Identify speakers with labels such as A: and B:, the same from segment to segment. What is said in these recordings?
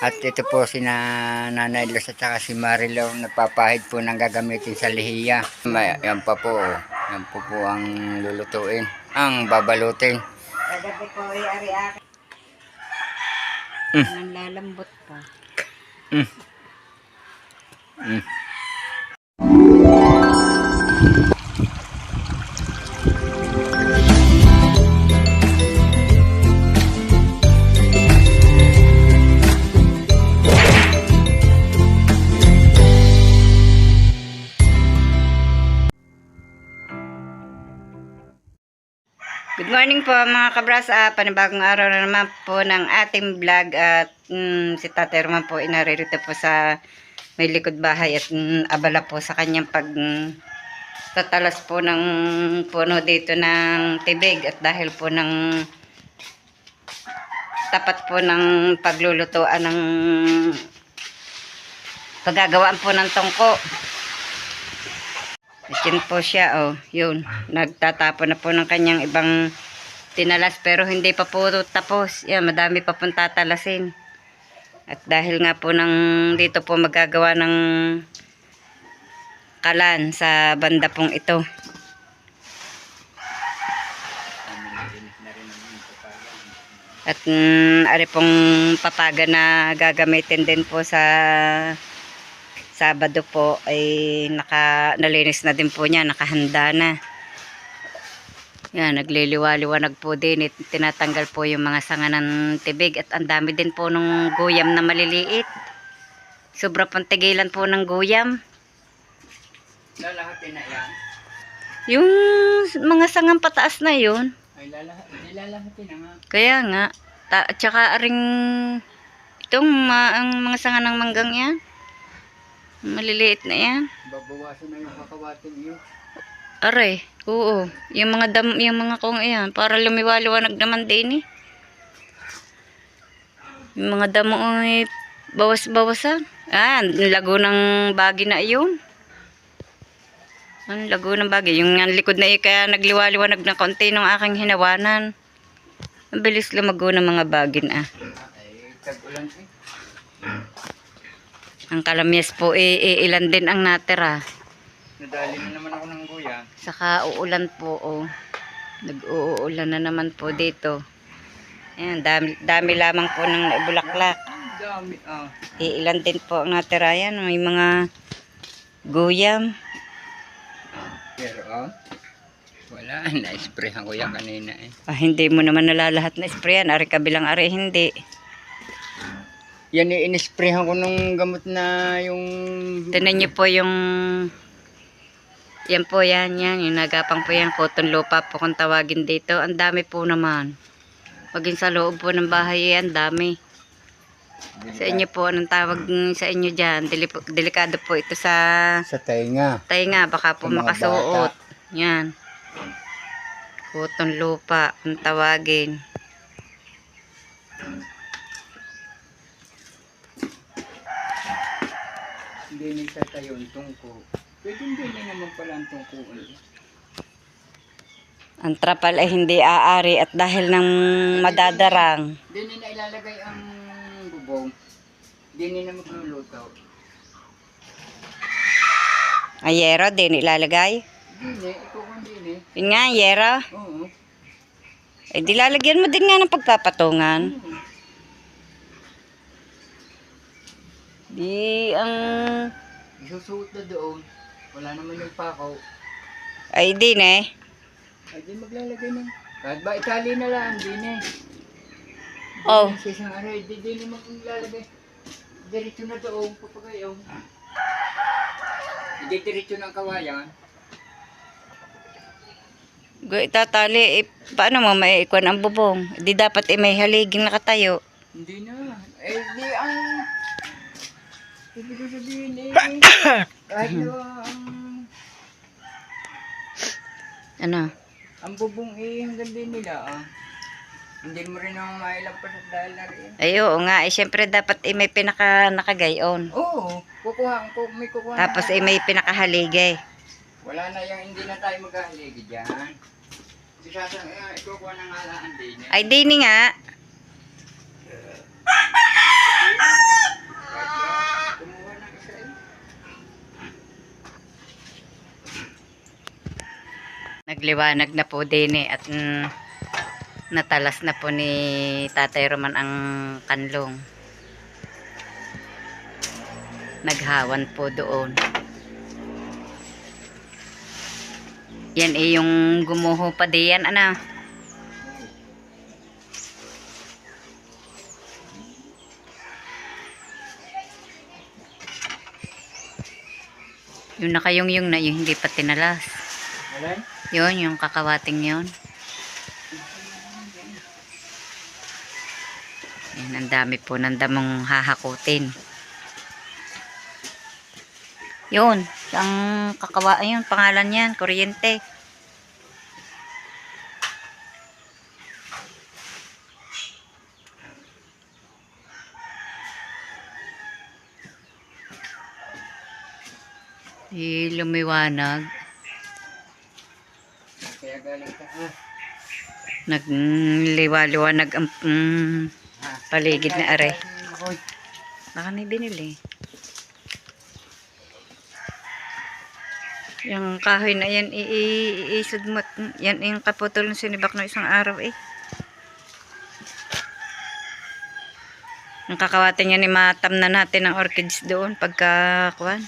A: At ito po si Nanay Luz at saka si Marilo nagpapahid po ng gagamitin sa lihiya. Yan pa po. Yan po ang lulutuin. Ang babalutin.
B: Kagabi ko ay ari-ari. Nang lalambot pa. Good morning po mga kabras. Panibagong araw na naman po ng ating vlog at si Tatay Roman po inaririto po sa may likod bahay at abala po sa kanyang tatalas po ng puno dito ng tibig at dahil po ng tapat po ng paglulutuan ng paggagawaan po ng tungko. Yun po siya, oh, yun. Nagtatapon na po ng kanyang ibang tinalas pero hindi pa po tapos. Yan, madami pa pong tatalasin. At dahil nga po dito po magagawa ng kalan sa banda pong ito. At ari pong papaga na gagamitin din po sa Sabado po ay nalinis na din po niya, nakahanda na. Yan, nagliliwa-liwanag po din. Tinatanggal po yung mga sanga ng tibig at ang dami din po ng guyam na maliliit. Sobra pang tigilan po ng guyam.
A: Lalahatin na yan?
B: Yung mga sangang pataas na yun.
A: Ay, lalahatin na nga.
B: Kaya nga. At saka aring itong ang mga sanga ng manggang yan. Maliliit na yan.
A: Babawasan na yung kakawatin yun.
B: Aray, oo. Yung mga kong yan, para lumiwaliwanag naman din eh. Yung mga damo ay bawas-bawasan. Lago ng bagi na yun. Ang lago ng bagi. Yung likod na kaya nagliwaliwanag na konti ng aking hinawanan. Ang bilis lumago ng mga bagin ah.
A: Ay, tag-ulan eh.
B: Ang kalamyas po ilan din ang natira.
A: Nadali na naman ako ng guya.
B: Saka uulan po oh. Nag-uulan na naman po dito. Ayan, dami lamang po ng bulaklak.
A: Dami ah.
B: Ilan din po ang natira yan. May mga guyam.
A: Pero wala. Na-sprayhan ko yan kanina eh.
B: Hindi mo naman nalalahat na sprayan. Ari kabilang ari hindi.
A: Yan inisprayhan ko nung gamot na yung...
B: Tinan niyo po yung... Yan po yan. Yung nagapang po yan. Cotton lupa po kung tawagin dito. Ang dami po naman. Maging sa loob po ng bahay yan. Dami. Sa inyo po. Anong tawag sa inyo dyan? Delikado po ito sa...
A: Sa tainga.
B: Tainga. Baka po makasuot. Yan. Cotton lupa. Kung tawagin.
A: Hindi nagtatayo ang tungko. Pwede hindi naman pala ang tungko.
B: Ang trapal ay hindi aari at dahil ng madadarang.
A: Hindi na ilalagay ang bubong. Hindi na magluluto.
B: Ay, yero din ilalagay.
A: Hindi, ikaw hindi eh.
B: Yun nga, yero.
A: Oo.
B: Eh, di lalagyan mo din nga ng pagpapatungan. Di ang...
A: Isusuot na doon. Wala naman yung pakaw.
B: Ay, din eh.
A: Ay, di maglalagay ng... Kahit ba itali na lang, din eh.
B: Oh.
A: Sa isang aray, di naman maglalagay. Diretso na doon, papagayaw. Hindi diretso ng kawayan.
B: Itatali, paano mo maiikwan ang bubong? Di dapat may haliging nakatayo.
A: Hindi na. Eh, di ang... Ibig ko sabihin eh. Kahit na
B: Ano?
A: ang bubong eh, hanggang din nila ah. Hindi mo rin ang mailagpas at dahil na rin.
B: Ay, oo nga. Siyempre dapat may nakagayon.
A: Oo, may kukuha na.
B: Tapos may pinakahaligay.
A: Wala na yung hindi na tayo maghahaligi dyan. Ikukuha na nga lang din.
B: Ay, din nga. nagliwanag na po din at natalas na po ni Tatay Roman ang kanlong. Naghawan po doon. Yan yung gumuho pa diyan, ano. Yung nakayong na yung hindi pa tinalas. Yun, yung kakawating yun. Yan, ang dami po ng damong hahakutin. Yun, ang ayun, pangalan yan, kuryente. Lumiwanag.
A: Kaya galing ka.
B: Nagliwaliwanag ang paligid na are. Baka may binili. Yung kahoy na yan, iisod mo. Yan yung kaputol ng sinibak ng isang araw eh. Yung kakawate niya ni matam na natin ang orchids doon pagka kuwan.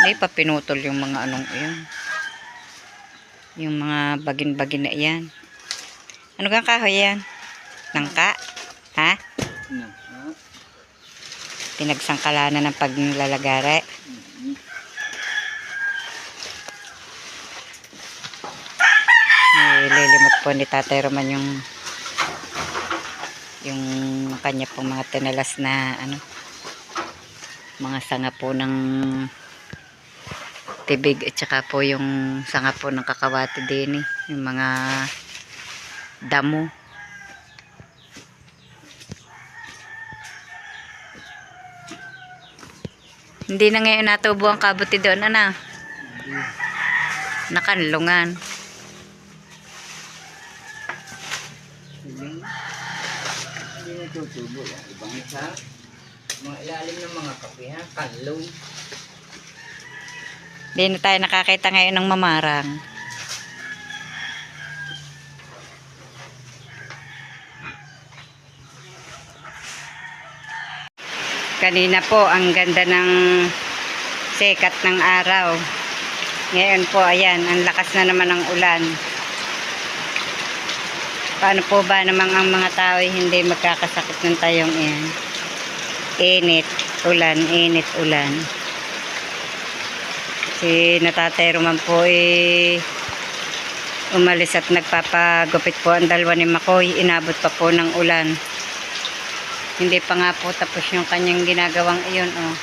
B: Hindi pa pinutol yung mga anong iyon. Yung mga bagin-bagin na iyan. Ano kang kahoy yan? Nangka? Ha? Pinagsangkalanan ng paglalagare. Lilimot po ni Tatay Roman yung kanya pong mga tinalas na ano, mga sanga po ng tibig at saka po yung sanga po ng kakawati din yung mga damo. Hindi na ngayon natubo ang kabuti doon, ano? Nakanlungan.
A: Hindi natutubo yan. Ibang isa. Mga ilalim ng mga kape, ha? Kanlong.
B: Hindi na tayo nakakita ngayon ng mamarang. Kanina po ang ganda ng sikat ng araw. Ngayon po ayan, ang lakas na naman ng ulan. Paano po ba namang ang mga tao hindi magkakasakit ng tayong iyan? Init, ulan, init, ulan. Si Natatay Roman po umalis at nagpapagupit po ang dalawa ni Makoy. Inabot pa po ng ulan. Hindi pa nga po tapos yung kanyang ginagawang iyon. Oh.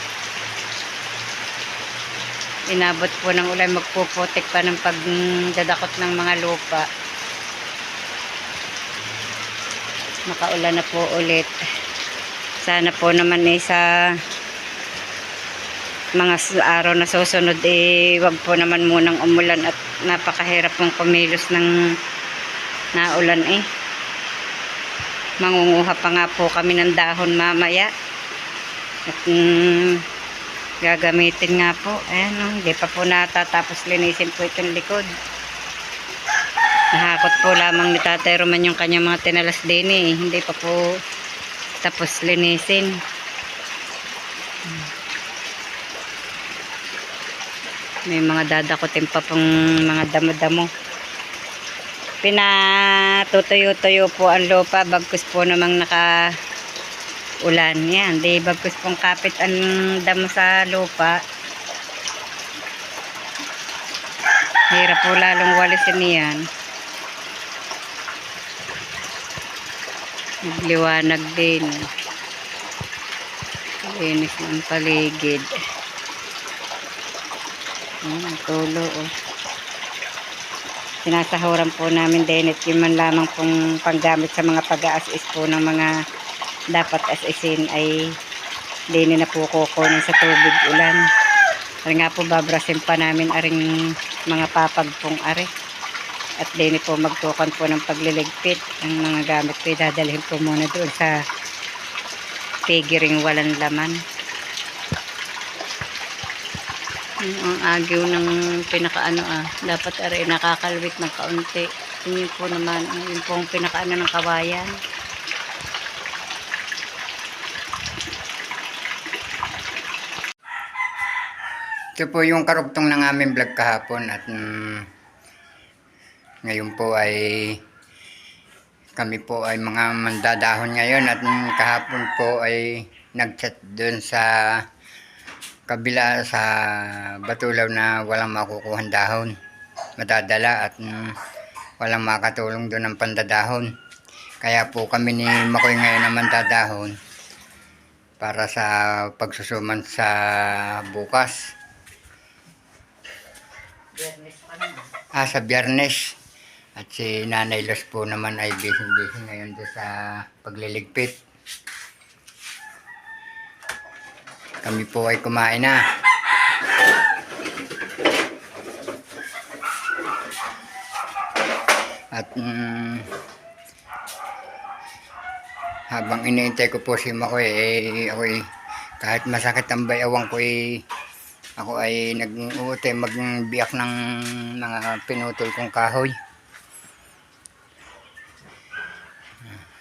B: Inabot po ng ulan. Magpuputik pa ng pagdadakot ng mga lupa. Makaulan na po ulit. Sana po naman sa mga araw na susunod wag po naman munang umulan at napakahirap pong kumilos ng naulan mangunguha pa nga po kami ng dahon mamaya at gagamitin nga po ayan hindi pa po natatapos linisin po itong likod. Nahakot po lamang ni Tatay Roman yung kanyang mga tinalas din hindi pa po tapos linisin. May mga dadakutin pa pong mga damo-damo. Pinatutuyo-tuyo po ang lupa bagkus po namang naka-ulan. Yan, di bagkus pong kapit ang damo sa lupa. Hirap po lalong walisin yan. Nagliwanag din. Linis ng paligid. Ang tulo sinasahuran po namin din at yun man lamang pong panggamit sa mga pag-aasis po ng mga dapat asisin ay din na po kukunin sa tubig ulan. Ari nga po babrasin pa namin aring mga papag pong ari. At din po magtukan po ng pagliligpit. Ang mga gamit po dadalhin po muna doon sa pigiring walang laman. Ang agyo ng pinakaano dapat aray nakakalwit ng kaunti. Yun po naman, yun po ang pinakaano ng kawayan.
A: Ito po yung karugtong ng aming vlog kahapon at ngayon po ay kami po ay mga mandadahon ngayon at kahapon po ay nag-chat doon sa kabila sa Batulaw na walang makukuhan dahon madadala at walang makatulong doon ng pandadahon. Kaya po kami ni Makoy ngayon na mandadahon para sa pagsusuman sa bukas. Sa Biyernes. At si Nanay Los po naman ay busy ngayon doon sa pagliligpit. Kami po ay kumain na. At habang iniintay ko po si Makoy, ako kahit masakit ang bayawang ko ako ay nag-uute magbiyak ng mga pinutol kong kahoy.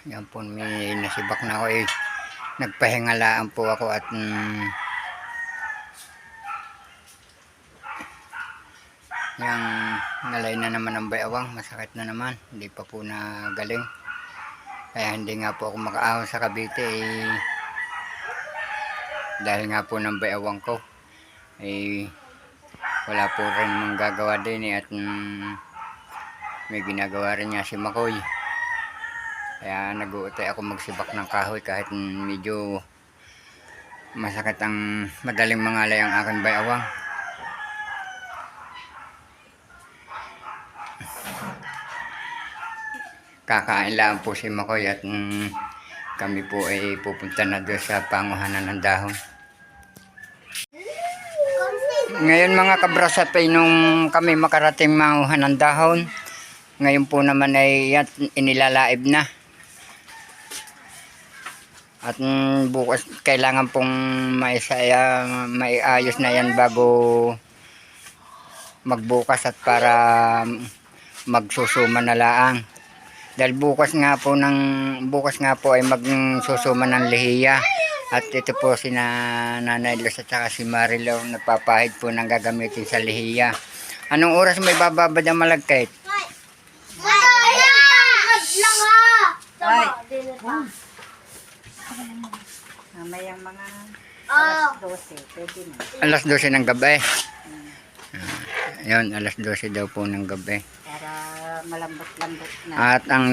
A: Yan po, may nasibak na ako nagpahingalaan po ako at yung nalay na naman ang bayawang, masakit na naman, hindi pa po nagaling. Kaya hindi nga po ako makaahon sa Cavite dahil nga po ng bayawang ko. Wala po rin mong gagawa din at may ginagawa rin niya si Makoy. Kaya nag-uutay ako magsibak ng kahoy kahit medyo masakit ang madaling mangalay ang aking bayawang. Kakain lang po si Makoy at kami po ay pupunta na doon sa panguhanan ng dahon. Ngayon mga kabrasap ay nung kami makarating manguhan ng dahon, ngayon po naman ay inilalaib na. At bukas kailangan pong maiayos na yan bago magbukas at para magsusuma na laang. Dahil bukas nga po ay magsusuma ng lihiya. At ito po si Nanay Los at saka si Marilaw nagpapahid po ng gagamitin sa lihiya. Anong oras may bababad ang malagkit?
B: Mamayang mga alas 12, pwede na.
A: Alas 12 ng gabi. Ayun, alas 12 daw po ng gabi.
B: Para malambot-lambot na.
A: At ang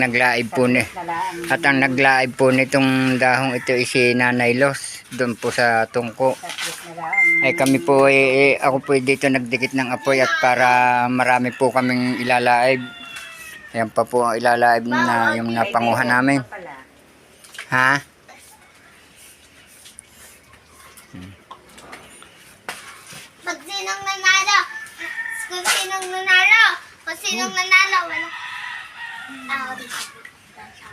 A: naglaib po nitong dahong ito si Nanay Los doon po sa tungko. Ay kami po ako po dito nagdikit ng apoy at para marami po kaming ilalaib. Ayan pa po ang ilalaib na yung napanguhan namin. Ha?
C: Pag sinong nanalo, wala. Kung sinong nanalo, wala.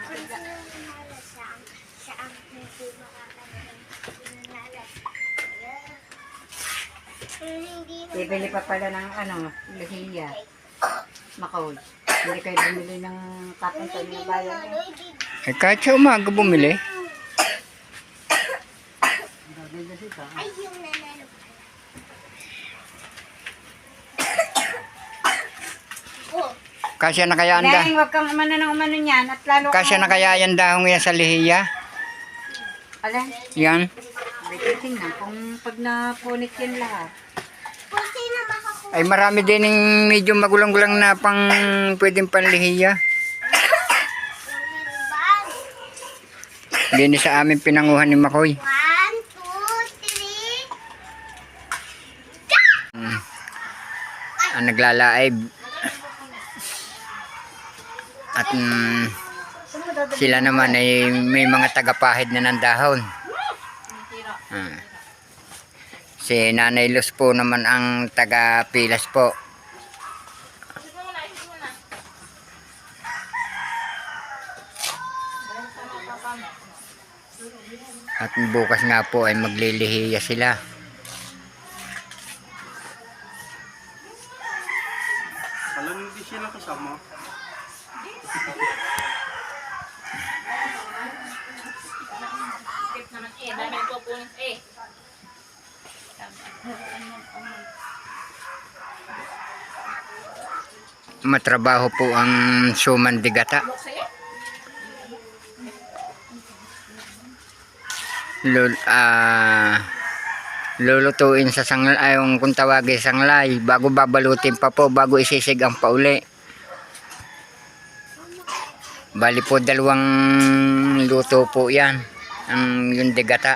C: Kung sinong nanalo, siya ang hindi makakalimutan.
B: Bibili pa pala ng lihiya. Makaul. Hindi kayo bumili ng kapuntan na bayan.
A: Kahit sa umaga bumili.
C: Ay, yung nanalo.
A: Kasya na kaya anda.
B: Dahil wag kang umano ng umano niyan at lalo
A: Kasya na kaya yan dahong yan sa lihiya.
B: Alin?
A: Yan.
B: Tingnan kung pag napunit yan lahat.
C: Kung sino makakuha.
A: Ay marami din yung medyo magulang-gulang na pang pwedeng panlihiya. Hindi sa amin pinanguhan ni Makoy.
C: 1, 2, 3.
A: Ang naglalaib. At sila naman ay may mga tagapahid na ng dahon. Si Nanay Los po naman ang taga-pilas po. At bukas nga po ay maglilihiya sila.
D: Alam hindi sila kasama.
A: Matrabaho po ang suman de gata. Lulutuin sa sanglay, kung tawagin sanglay, bago babalutin pa po, bago isisig ang pauli. Bali po 2 luto po yan, ang yung de gata.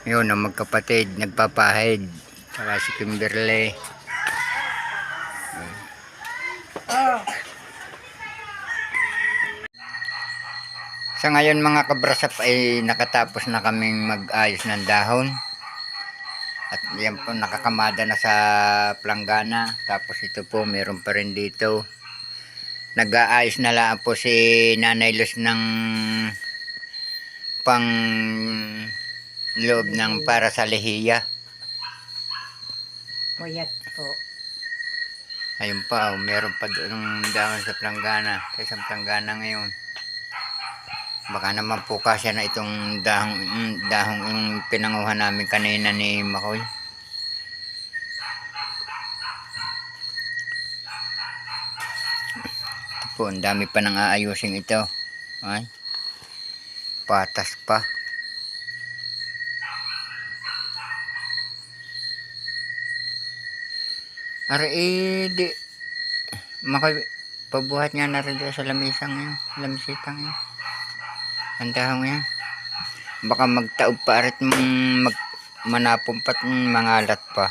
A: Yun ang magkapatid, nagpapahid. Saka si Kimberly. Sa ngayon mga kabrasap ay nakatapos na kaming mag-ayos ng dahon. At yan po nakakamada na sa planggana. Tapos ito po meron pa rin dito. Nag-aayos na lang po si Nanay Luz ng pang loob ng para sa lehiya.
B: Puyat po.
A: Ayun pa, meron pa doon dahon sa planggana. Sa isang planggana ngayon. Baka naman po kasya na itong dahong yung pinanguhan namin kanina ni Makoy. Ito po, ang dami pa nang aayusin ito. Ay, patas pa. Are di Makoy, pabuhat nga na rin dito sa lamisang yun, lamisitang yun. Ang dahong yan. Baka magtaob pa arit manapumpat mangalat pa.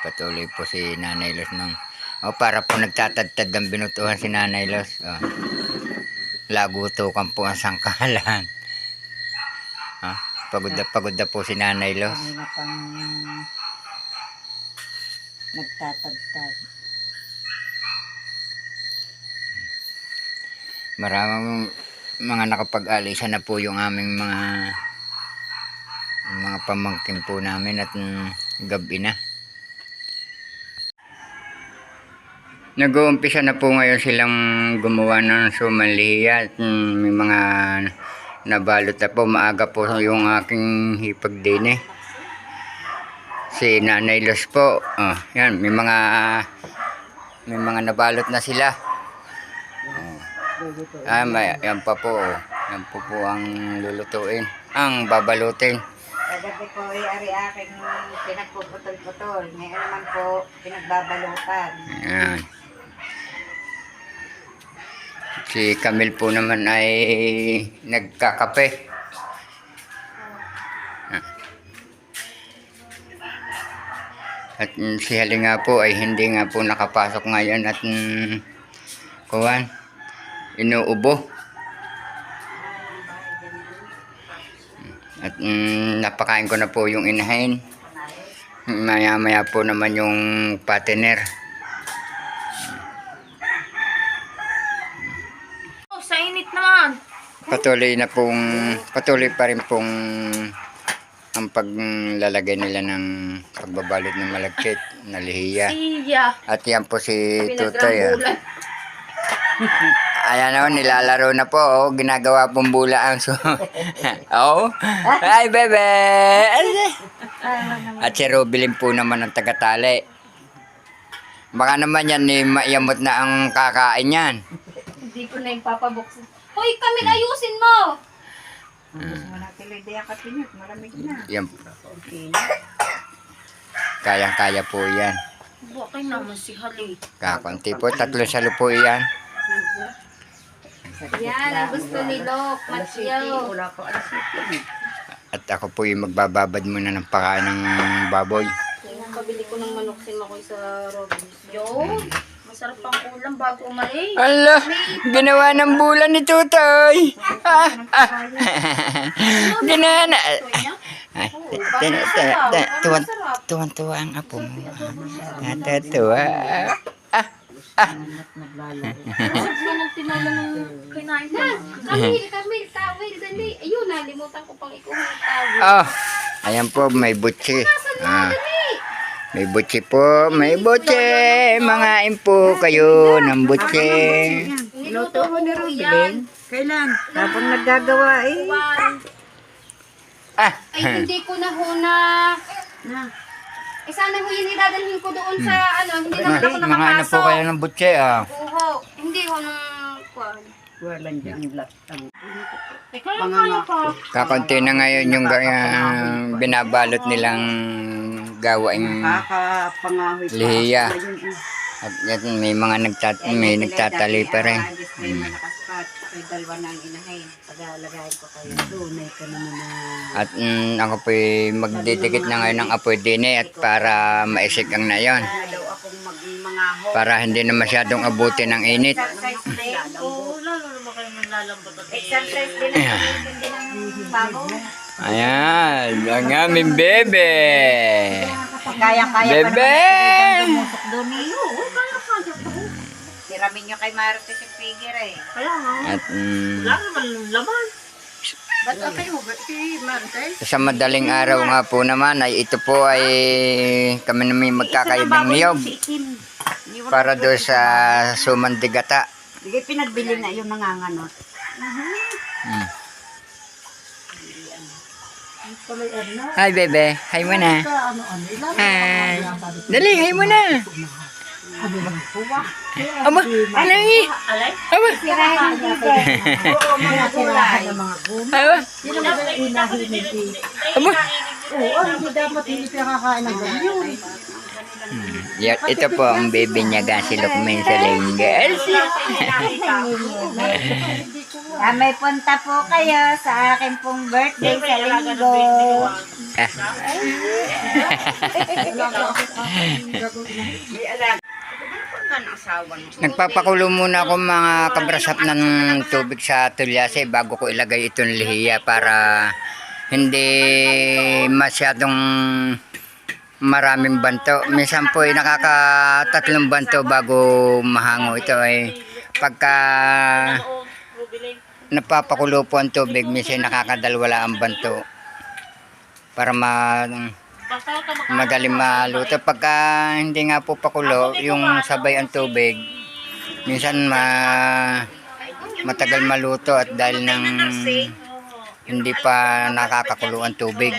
A: Patuloy po si Nanay Luz ng para po nagtatadtad ng binutuhan si Nanay Luz. Lagutukan po ang sangkalan. Pagod na po si Nanay Luz.
B: Kanina pang nagtatagtad.
A: Maraming mga nakapag-alisa na po yung aming mga pamangkin po namin at gabi na. Nag-uumpisa na po ngayon silang gumawa ng sumanlihiya at may mga nabalot na po. Maaga po yung aking hipag din si Nanay Luz po. Yan, may mga nabalot na sila. Yan pa po. Yan po ang lulutuin. Ang babalutin.
B: Kagabi po ay ari-aking pinagpuputol-putol. Ngayon naman po pinagbabalutan.
A: Yan. Si Camille po naman ay nagkakape. At si Hali nga po ay hindi nga po nakapasok ngayon at inuubo. At napakain ko na po yung inahin. Maya po naman yung partner.
C: Sa init naman.
A: Patuloy pa rin pong ang paglalagay nila ng pagbabalot ng malagkit na lihiya.
C: Iya.
A: At yan po si Tutoy. Ayan o, nilalaro na po. Ginagawa pong bula ang Hi, bebe! At si Robilin po naman ang tagatali. Baka naman yan, maiyamot na ang kakain yan.
C: Hindi ko na yung papabuksin. Hoy, kami ayusin mo!
B: Gusto mo natin hindi ang kapinyot. Malamig na.
A: Yan,
B: Okay.
A: kayang-kaya po yan.
C: Bakit naman si Hali?
A: Kakunti po, 3 salo po yan.
C: Yan, ang gusto ni Lok, Matthew.
B: Wala pa alas 7.
A: At ako po yung magbababad muna ng pakain ng baboy.
C: Kabili ko ng manok si Makoy sa Robins. Yun, masarap ang ulam bago umalis.
A: Ala, ginawa ng bulan ni Tutoy. Ay,
C: Masarap.
A: tuwan-tuwa ang apo mo. Natutuwa. Ah,
C: Masarap nga ng tinola ng kinain ko. Kamil, tawel, dali. Ayun, nalimutan ko pang ikuha ng tawel.
A: oh, ayan po, may butsi. May butsi po, may butsi. Mangain po kayo ng butsi.
C: Niluto ko ni Ruben.
B: Kailan? Tapos naggagawa eh.
A: Ah,
C: Ay, hindi ko na ho na... Eh, sana ho yun idadalhin ko doon sa hindi naman ako
A: mangain na po
C: nakapasok.
A: kayo ng butsi. Ah.
C: Oo, hindi ho nung...
B: Walang dyan latang.
A: Kakunti na ngayon yung binabalot nilang gawaing
B: Kakapangahoy pa.
A: lihiya.
B: Ayun,
A: At yan, may mga may nagtatali pa rin.
B: May malakaspat. May dalawa na ang inahin. Pag-alagayin ko kayo. Tunay ka naman na.
A: At ako po magdidikit na ngayon ng apoy din at para maisik ang na yon.
B: Wala daw akong magmangaho.
A: Para hindi na masyadong abutin ng init.
B: Exercise din.
D: Oo, lalo naman kayo manlalambot at
B: Exercise din. Hindi ng bago.
A: Ayan, ang aming bebe.
B: Kaya-kaya
A: Bebe!
B: Dumusok doon eh. Oo, kaya-kaya pa. Tiramin nyo kay Marites yung figure eh.
D: Kaya nga,
A: At
D: wala naman laman.
B: Ba't okay mo ba si Marites?
A: sa madaling araw nga po naman ay ito po ay kami na may magkakayod ng niyog para doon sa sumandigata.
B: Hindi pinagbili na yung nanganganot.
A: Hmm. Hi bebe, hi mo na. Hi. Dali, hi mo na. Aba, alangi. Aba.
B: Oo, mga kulay.
A: Aba. Aba. Yan, ito po ang baby niya si Lukmin sa Linggas.
B: May punta po kayo sa akin pong birthday sa linggo.
A: Nagpapakulo muna ako mga kabrasap ng tubig sa tulyase bago ko ilagay itong lihiya para hindi masyadong maraming banto. Minsan po ay nakakatatlong banto bago mahango. Ito ay pagka napapakulo po ang tubig, minsan nakakadalwala ang banto para magaling maluto. Pagka hindi nga po pakulo, yung sabay ang tubig, minsan matagal maluto at dahil ng hindi pa nakakakulo ang tubig.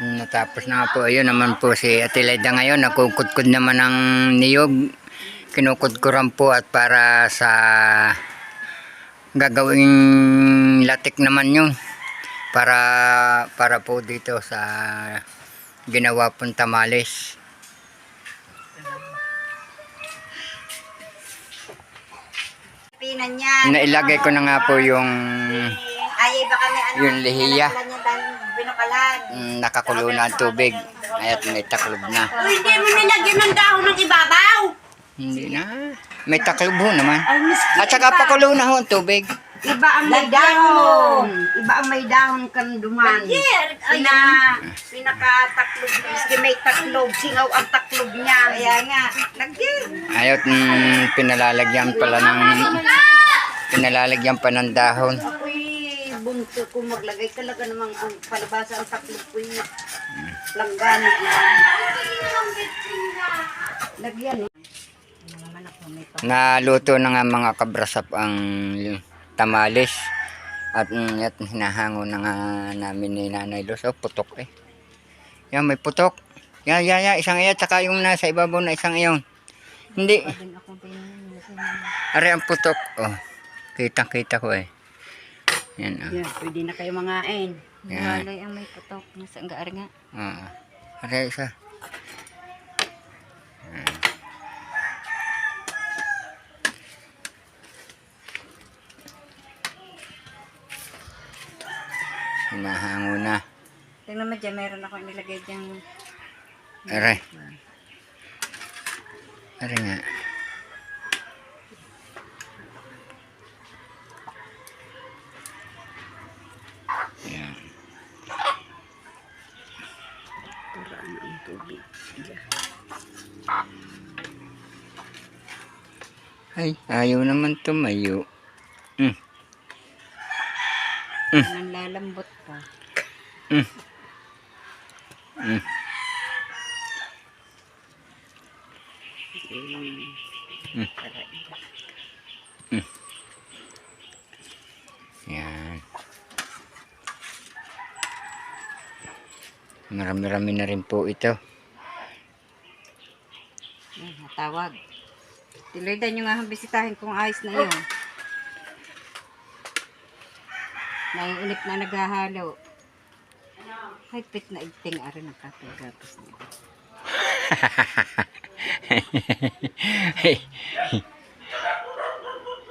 A: Natapos na nga po, ayun naman po si Ate Leda ngayon, nakukudkud naman ng niyog. Kinukudkuran po at para sa gagawing latik naman yun. Para po dito sa ginawa pong tamales.
B: Pinan yan.
A: Nailagay ko na nga po yung
B: Ay, baka may
A: yung lihiya.
B: Binukalan.
A: Nakakulo na ang tubig. Ayat may taklob na.
B: Uy, hindi mo nilagyan ng dahon ng ibabaw.
A: Hindi na. May taklob ho naman. At saka pakulo na ho ang tubig.
B: Iba ang may dahon. Iba ang may dahon kanduman. Pinakataklob. Maski may taklob. Singaw ang taklob niya. Kaya nga. Lagyan.
A: Ayot pinalalagyan pa ng dahon.
B: Ako'y bunto ko maglagay talaga namang ang palabasa ang taklob ko yun. Langganit na. Lagyan.
A: Naluto na nga mga kabrasap ang tamales. At hinahango na nga namin ni Nanay Luz. Oh, putok eh. Yan, may putok. Yan, isang iyan. Tsaka yung nasa ibabaw na isang iyon. Hindi. Are ang putok. Oh, kita ko eh. Yan, oh.
B: Yan, pwede na kayo mangain.
A: Yan.
B: Walay ang may putok. Nasa ang nga.
A: Oo. Are isa. Hinahango na.
B: Tingnan mo dyan, meron ako nilagay dyan.
A: Are. Are nga. Yan. Ay, ayaw naman tumayo.
B: Nanlalambot pa.
A: Mm. Mm. Mm. Yan. Marami-rami na rin po ito.
B: Natawag. Tiloy nyo nga ang bisitahin kung ayos na yun. Naiinip na naghahalo. Higpit na igting arin ang kapag-gapos niya.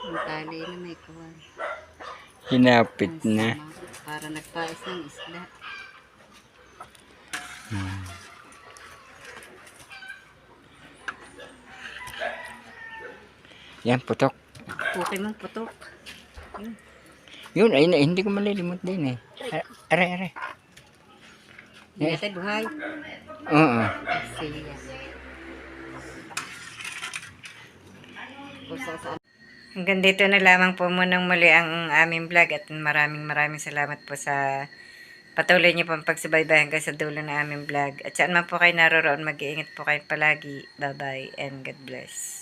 B: Ang tali na may kawan.
A: Hinapit
B: Ang
A: na.
B: sama. Para nagpais ng isda.
A: Yan, putok.
B: Puki mong putok.
A: Yun, ay, hindi ko malilimot din eh. Aray.
B: Hindi natin buhay.
A: Oo.
B: Siya. Hanggang dito na lamang po munang muli ang aming vlog at maraming salamat po sa patuloy niyo pong pagsubaybay hanggang sa dulo ng aming vlog. At saan man po kayo naroroon, mag-iingat po kayo palagi. Bye-bye and God bless.